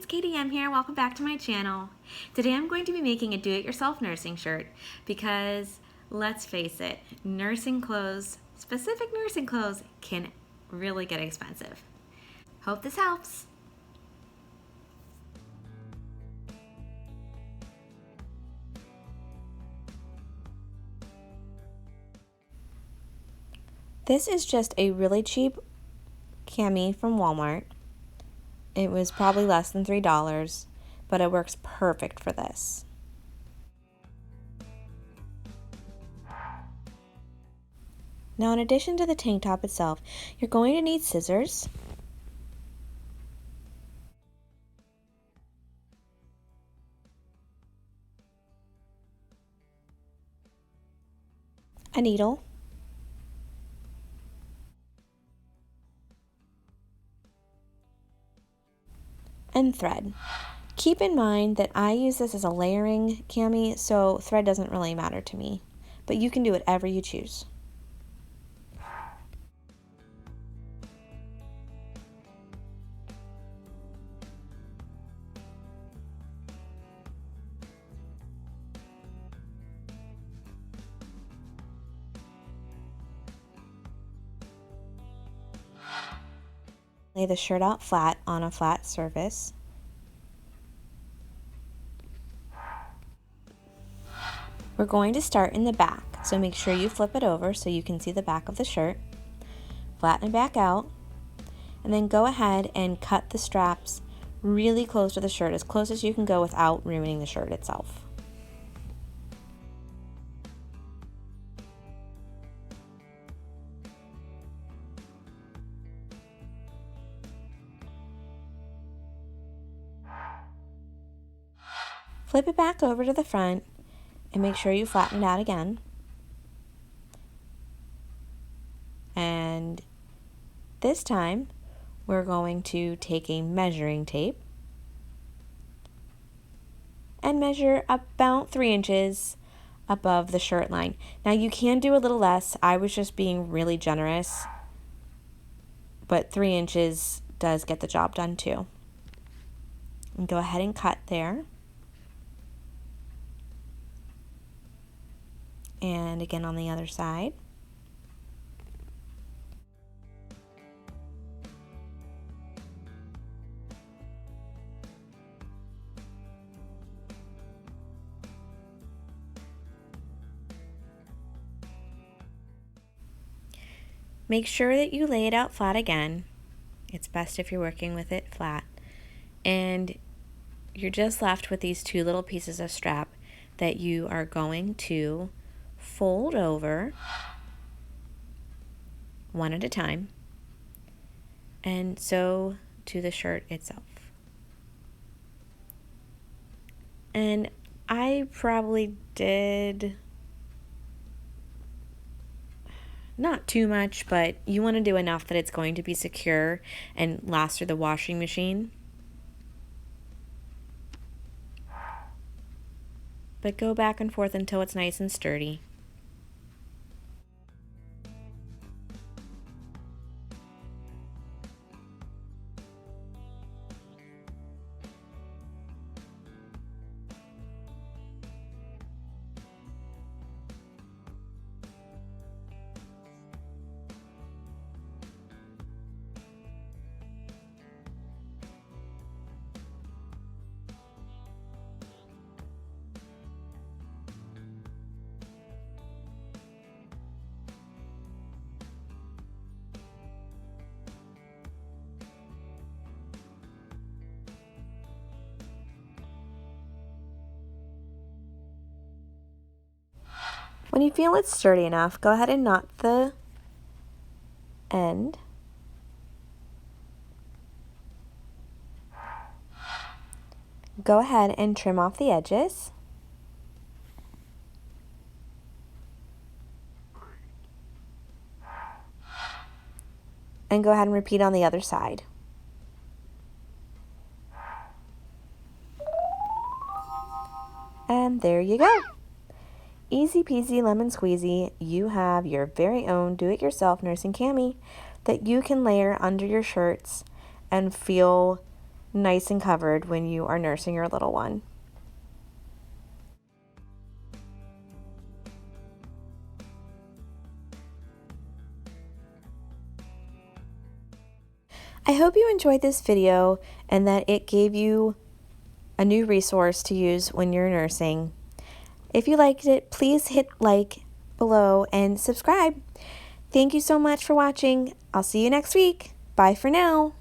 it's Katie M here. Welcome back to my channel. Today I'm going to be making a do-it-yourself nursing shirt because, let's face it, nursing clothes, specific nursing clothes, can really get expensive. Hope this helps. This is just a really cheap cami from Walmart. It was probably less than $3, but it works perfect for this. Now, in addition to the tank top itself, you're going to need scissors, a needle, and thread. Keep in mind that I use this as a layering cami, so thread doesn't really matter to me, but you can do whatever you choose. Lay the shirt out flat on a flat surface. We're going to start in the back, so make sure you flip it over so you can see the back of the shirt. Flatten it back out, and then go ahead and cut the straps really close to the shirt, as close as you can go without ruining the shirt itself. Flip it back over to the front and make sure you flatten it out again. And this time we're going to take a measuring tape and measure about 3 inches above the shirt line. Now you can do a little less. I was just being really generous, but 3 inches does get the job done too. And go ahead and cut there. And again on the other side. Make sure that you lay it out flat again. It's best if you're working with it flat. And you're just left with these two little pieces of strap that you are going to fold over one at a time and sew to the shirt itself. And I probably did not too much, but you want to do enough that it's going to be secure and last through the washing machine. But go back and forth until it's nice and sturdy. When you feel it's sturdy enough, go ahead and knot the end. Go ahead and trim off the edges. And go ahead and repeat on the other side. And there you go. Easy peasy lemon squeezy, you have your very own do-it-yourself nursing cami that you can layer under your shirts and feel nice and covered when you are nursing your little one. I hope you enjoyed this video and that it gave you a new resource to use when you're nursing. If you liked it, please hit like below and subscribe. Thank you so much for watching. I'll see you next week. Bye for now.